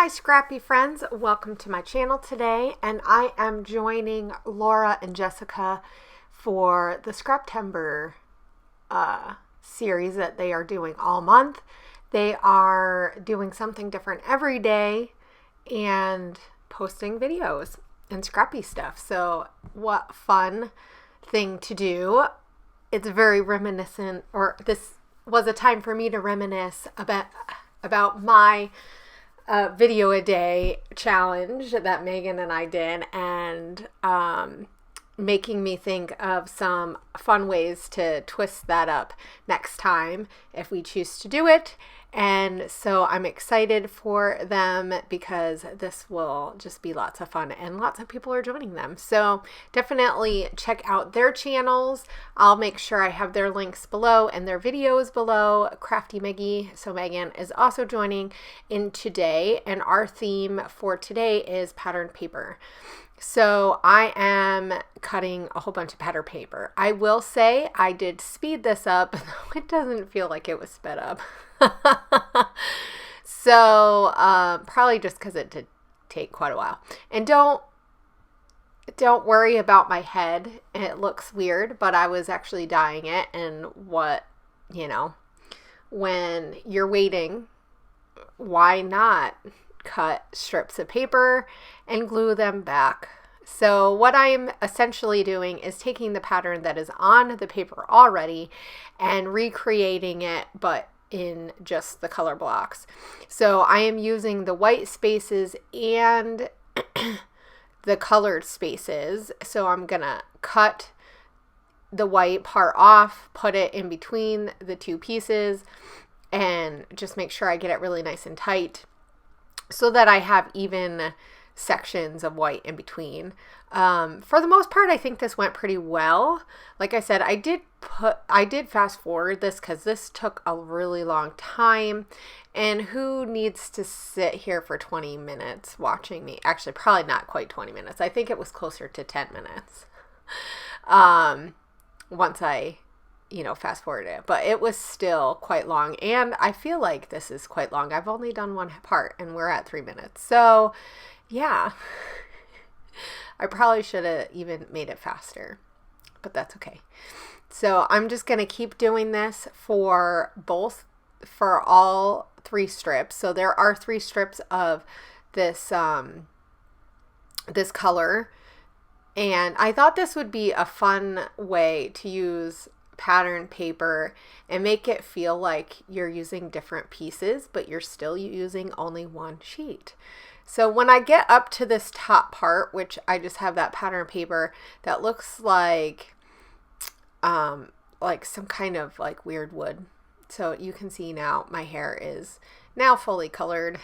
my scrappy friends, welcome to my channel today, and I am joining Laura and Jessica for the Scraptember series that they are doing all month. They are doing something different every day and posting videos and scrappy stuff. So what fun thing to do. It's very reminiscent, or this was a time for me to reminisce about my video a day challenge that Megan and I did, and making me think of some fun ways to twist that up next time if we choose to do it. And so I'm excited for them because this will just be lots of fun and lots of people are joining them. So definitely check out their channels. I'll make sure I have their links below and their videos below. Crafty Meggie, so Megan, is also joining in today, and our theme for today is patterned paper. So I am cutting a whole bunch of pattern paper. I will say I did speed this up, though it doesn't feel like it was sped up. So probably just because it did take quite a while. And don't worry about my head. It looks weird, but I was actually dyeing it, and when you're waiting, why not cut strips of paper and glue them back? So what I'm essentially doing is taking the pattern that is on the paper already and recreating it, but in just the color blocks. So I am using the white spaces and the colored spaces. So I'm gonna cut the white part off, put it in between the two pieces, and just make sure I get it really nice and tight so that I have even sections of white in between. For the most part, I think this went pretty well. Like I said, I did fast forward this because this took a really long time, and who needs to sit here for 20 minutes watching me? Actually, probably not quite 20 minutes. I think it was closer to 10 minutes. Once I fast forward it, but it was still quite long, and I feel like this is quite long. I've only done one part and we're at 3 minutes. So yeah, I probably should have even made it faster, but that's okay. So I'm just going to keep doing this for all 3 strips. So there are 3 strips of this, this color. And I thought this would be a fun way to use pattern paper and make it feel like you're using different pieces, but you're still using only one sheet. So when I get up to this top part, which I just have that pattern paper that looks like some kind of like weird wood. So you can see now my hair is now fully colored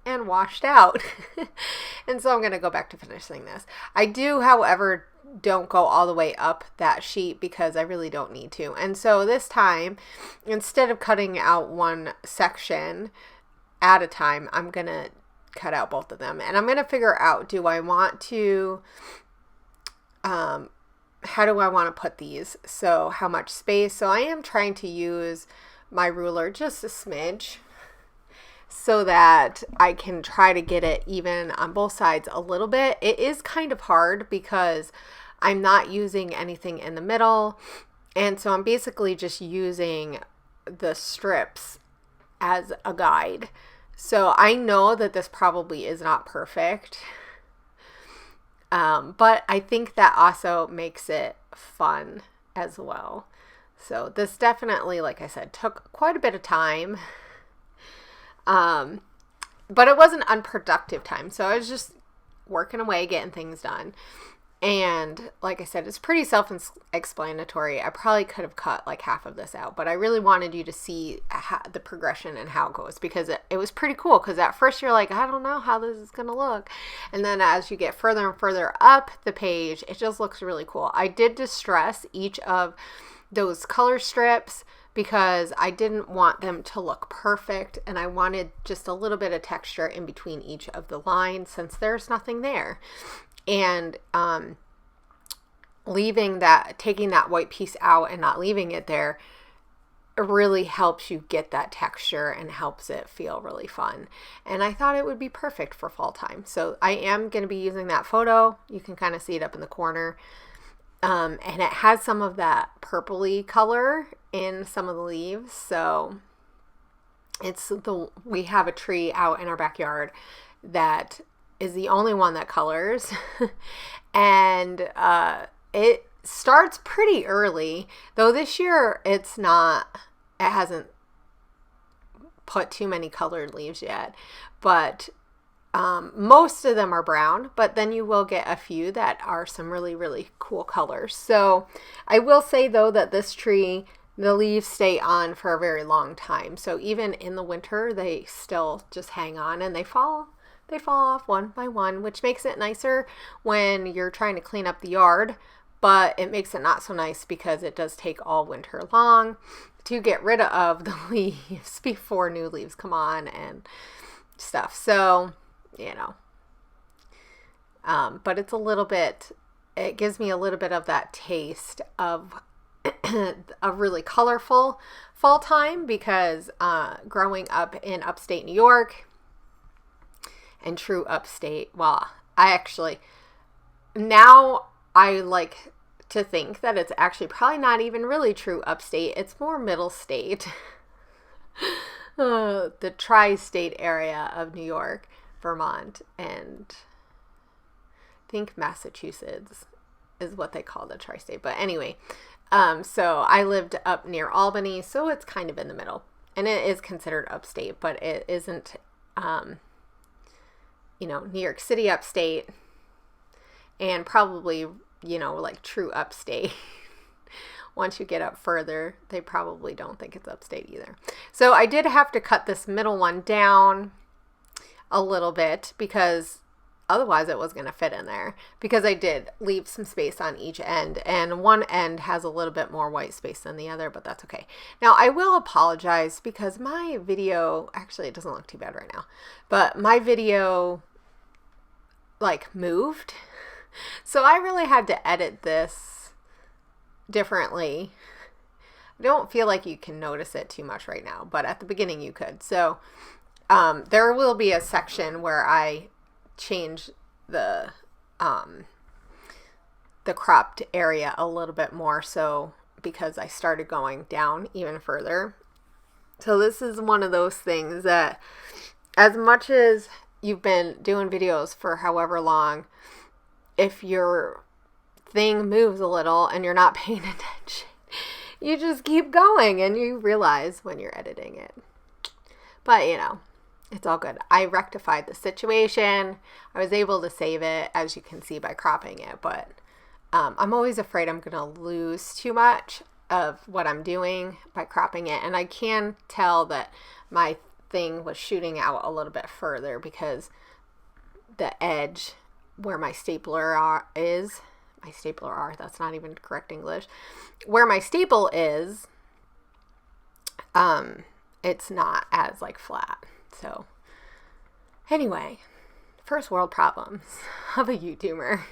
and washed out. And so I'm going to go back to finishing this. I do, however, don't go all the way up that sheet because I really don't need to. And so this time, instead of cutting out one section at a time, I'm going to cut out both of them. And I'm going to figure out, do I want to, how do I want to put these? So how much space? So I am trying to use my ruler just a smidge so that I can try to get it even on both sides a little bit. It is kind of hard because I'm not using anything in the middle, and so I'm basically just using the strips as a guide. So I know that this probably is not perfect, but I think that also makes it fun as well. So this definitely, like I said, took quite a bit of time. But it wasn't unproductive time. So I was just working away, getting things done. And like I said, it's pretty self-explanatory. I probably could have cut like half of this out, but I really wanted you to see the progression and how it goes, because it was pretty cool. Because at first you're like, I don't know how this is going to look. And then as you get further and further up the page, it just looks really cool. I did distress each of those color strips because I didn't want them to look perfect, and I wanted just a little bit of texture in between each of the lines since there's nothing there. And taking that white piece out and not leaving it there really helps you get that texture and helps it feel really fun. And I thought it would be perfect for fall time. So I am going to be using that photo. You can kind of see it up in the corner. And it has some of that purpley color in some of the leaves. So we have a tree out in our backyard that is the only one that colors. And it starts pretty early, though this year it hasn't put too many colored leaves yet, but most of them are brown, but then you will get a few that are some really, really cool colors. So I will say though that this tree, the leaves stay on for a very long time. So even in the winter, they still just hang on, and they fall off one by one, which makes it nicer when you're trying to clean up the yard, but it makes it not so nice because it does take all winter long to get rid of the leaves before new leaves come on and stuff. So, but it's it gives me a little bit of that taste of a really colorful fall time, because growing up in upstate New York and true upstate, well, now I like to think that it's actually probably not even really true upstate. It's more middle state, the tri-state area of New York, Vermont, and I think Massachusetts is what they call the tri-state. But anyway, so I lived up near Albany, so it's kind of in the middle, and it is considered upstate, but it isn't, New York City upstate, and probably, like true upstate. Once you get up further, they probably don't think it's upstate either. So I did have to cut this middle one down a little bit, because otherwise it was going to fit in there, because I did leave some space on each end, and one end has a little bit more white space than the other, but that's okay. Now I will apologize because my video, actually it doesn't look too bad right now, but my video moved. So I really had to edit this differently. I don't feel like you can notice it too much right now, but at the beginning you could. So there will be a section where I change the cropped area a little bit more, so because I started going down even further. So this is one of those things that, as much as you've been doing videos for however long, if your thing moves a little and you're not paying attention, you just keep going and you realize when you're editing it. But it's all good. I rectified the situation. I was able to save it, as you can see, by cropping it, but I'm always afraid I'm going to lose too much of what I'm doing by cropping it. And I can tell that my thing was shooting out a little bit further, because the edge where my stapler is, that's not even correct English, where my staple is, it's not as flat. So anyway, first world problems of a YouTuber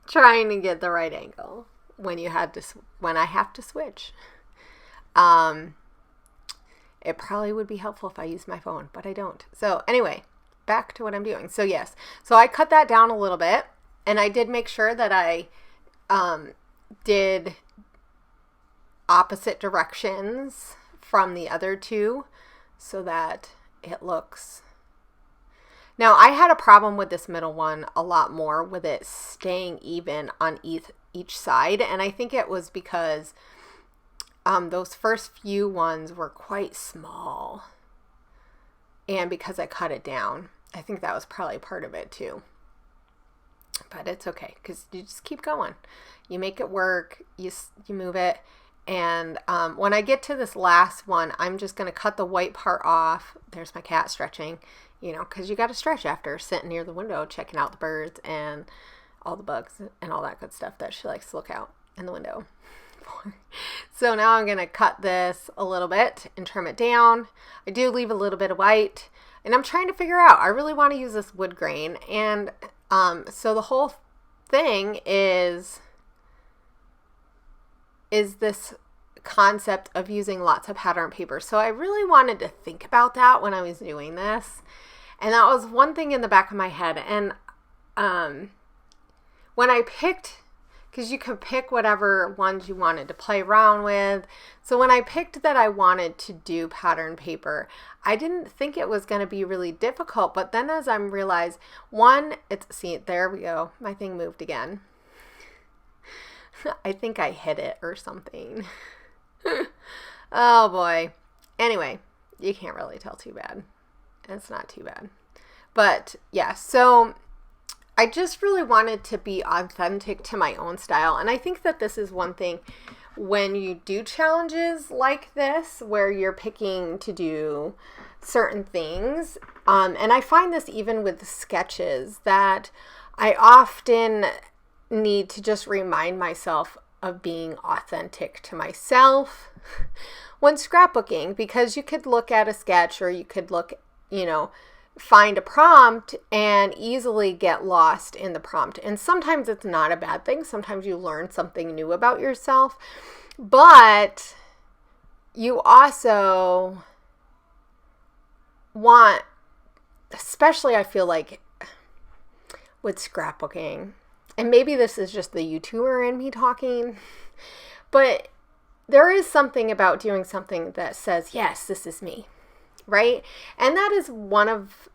trying to get the right angle when I have to switch. It probably would be helpful if I used my phone, but I don't. So anyway, back to what I'm doing. So yes, so I cut that down a little bit, and I did make sure that I did opposite directions from the other two, so that it looks... Now I had a problem with this middle one a lot more, with it staying even on each side, and I think it was because those first few ones were quite small, and because I cut it down, I think that was probably part of it too. But it's okay, because you just keep going. You make it work, you move it, and when I get to this last one, I'm just going to cut the white part off. There's my cat stretching, because you got to stretch after sitting near the window checking out the birds and all the bugs and all that good stuff that she likes to look out in the window. So now I'm going to cut this a little bit and trim it down. I do leave a little bit of white, and I'm trying to figure out, I really want to use this wood grain, and so the whole thing is this concept of using lots of pattern paper. So I really wanted to think about that when I was doing this. And that was one thing in the back of my head. And when I picked, because you could pick whatever ones you wanted to play around with. So when I picked that I wanted to do pattern paper, I didn't think it was going to be really difficult. But then as I realized, see, there we go. My thing moved again. I think I hit it or something. Oh boy. Anyway, you can't really tell too bad. It's not too bad. But yeah, so I just really wanted to be authentic to my own style. And I think that this is one thing when you do challenges like this, where you're picking to do certain things. And I find this even with sketches, that I often need to just remind myself of being authentic to myself when scrapbooking, because you could look at a sketch, or you could look, find a prompt and easily get lost in the prompt. And sometimes it's not a bad thing. Sometimes you learn something new about yourself, but you also want, especially I feel like with scrapbooking, and maybe this is just the YouTuber in me talking, but there is something about doing something that says, yes, this is me, right? And that is one of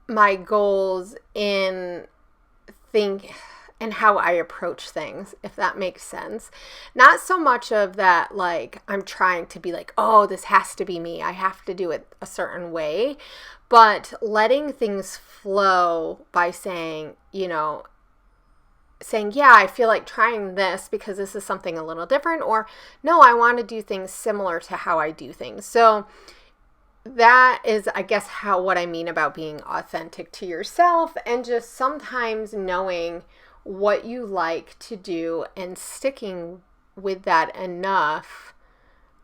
my goals in how I approach things, if that makes sense. Not so much of that, like, I'm trying to be like, oh, this has to be me, I have to do it a certain way, but letting things flow by saying, yeah, I feel like trying this because this is something a little different, or no, I want to do things similar to how I do things. So that is, I guess, what I mean about being authentic to yourself, and just sometimes knowing what you like to do and sticking with that enough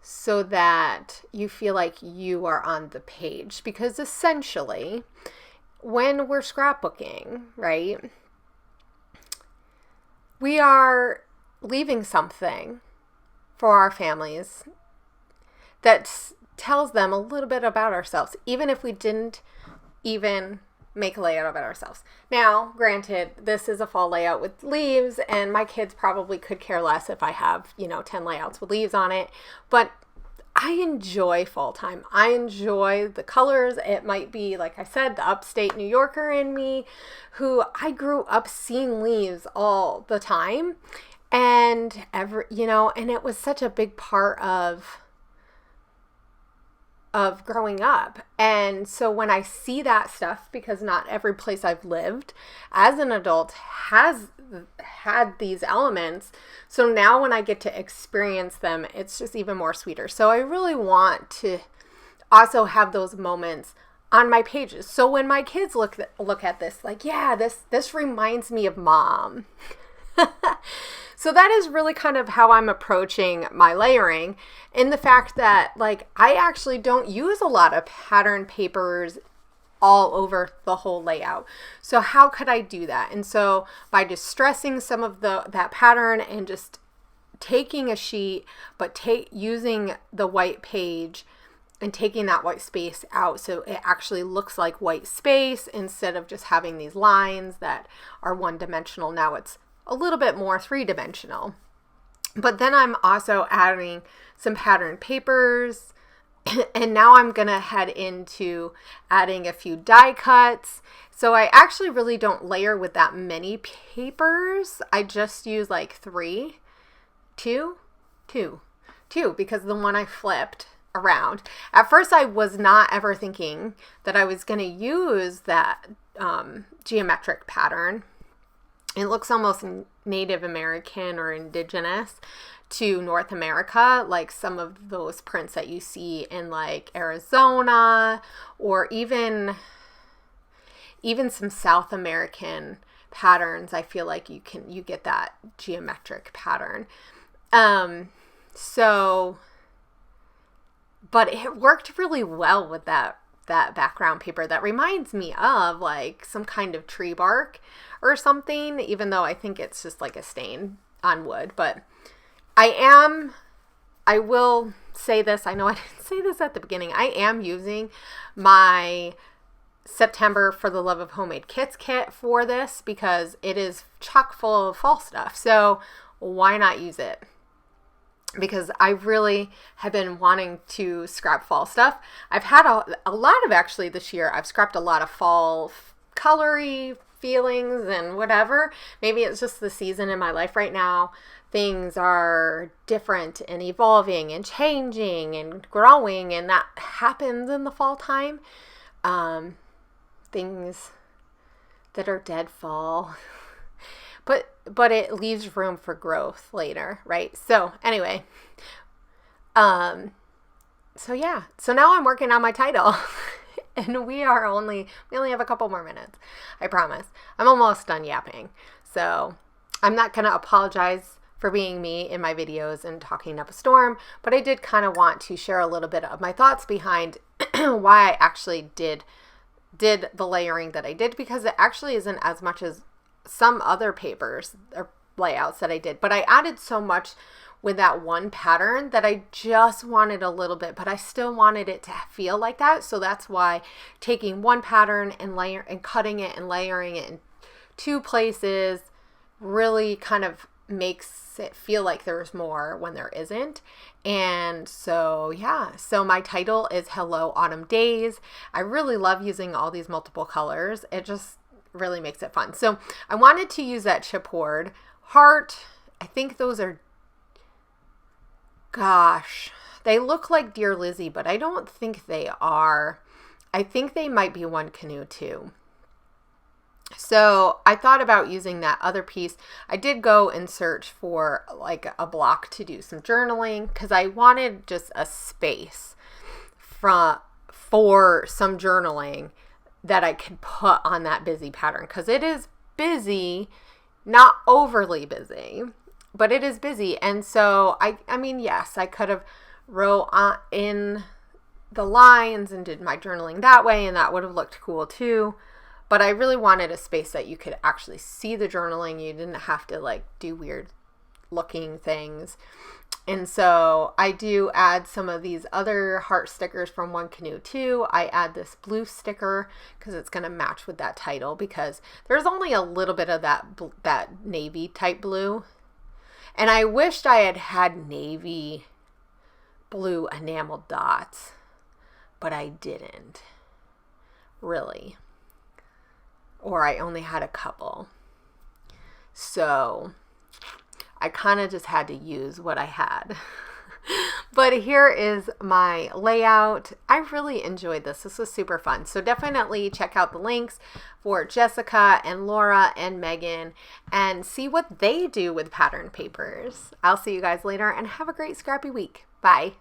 so that you feel like you are on the page. Because essentially, when we're scrapbooking, right, we are leaving something for our families that tells them a little bit about ourselves, even if we didn't even make a layout of it ourselves. Now, granted, this is a fall layout with leaves, and my kids probably could care less if I have, 10 layouts with leaves on it, but I enjoy fall time. I enjoy the colors. It might be, like I said, the upstate New Yorker in me, who I grew up seeing leaves all the time, and and it was such a big part of growing up. And so when I see that stuff, because not every place I've lived as an adult has had these elements, so now when I get to experience them, it's just even more sweeter. So I really want to also have those moments on my pages. So when my kids look at this, like, yeah, this reminds me of mom. So that is really kind of how I'm approaching my layering, in the fact that, like, I actually don't use a lot of pattern papers all over the whole layout. So how could I do that? And so by distressing some of that pattern and just taking a sheet, but using the white page and taking that white space out so it actually looks like white space instead of just having these lines that are one-dimensional. Now it's a little bit more three-dimensional. But then I'm also adding some pattern papers, and now I'm going to head into adding a few die cuts. So I actually really don't layer with that many papers. I just use like two, because the one I flipped around. At first, I was not ever thinking that I was going to use that geometric pattern. It looks almost Native American or indigenous to North America, like some of those prints that you see in like Arizona, or even some South American patterns. I feel like you get that geometric pattern. But it worked really well with that background paper that reminds me of like some kind of tree bark or something, even though I think it's just like a stain on wood. But I will say this. I know I didn't say this at the beginning. I am using my September For the Love of Homemade Kits kit for this because it is chock full of fall stuff. So why not use it? Because I really have been wanting to scrap fall stuff. I've had a lot of, actually this year, I've scrapped a lot of fall colory feelings and whatever. Maybe it's just the season in my life right now. Things are different and evolving and changing and growing, and that happens in the fall time. Things that are dead fall. But it leaves room for growth later, right? So anyway, so yeah. So now I'm working on my title. And we only have a couple more minutes. I promise. I'm almost done yapping. So I'm not going to apologize for being me in my videos and talking up a storm, but I did kind of want to share a little bit of my thoughts behind why I actually did the layering that I did, because it actually isn't as much as some other papers or layouts that I did, but I added so much with that one pattern that I just wanted a little bit, but I still wanted it to feel like that. So that's why taking one pattern and cutting it and layering it in two places really kind of makes it feel like there's more when there isn't. And so yeah, so my title is Hello Autumn Days. I really love using all these multiple colors. It just really makes it fun. So I wanted to use that chipboard heart. I think those are, gosh, they look like Dear Lizzie, but I don't think they are. I think they might be One Canoe too. So I thought about using that other piece. I did go and search for like a block to do some journaling because I wanted just a space for some journaling that I could put on that busy pattern, because it is busy, not overly busy, but it is busy. And so I mean, yes, I could have wrote in the lines and did my journaling that way, and that would have looked cool too. But I really wanted a space that you could actually see the journaling. You didn't have to like do weird looking things. And so I do add some of these other heart stickers from One Canoe too. I add this blue sticker because it's going to match with that title, because there's only a little bit of that navy type blue. And I wished I had navy blue enameled dots, but I didn't really. Or I only had a couple. So I kind of just had to use what I had. But here is my layout. I really enjoyed this. This was super fun. So definitely check out the links for Jessica and Laura and Megan and see what they do with pattern papers. I'll see you guys later and have a great scrappy week. Bye.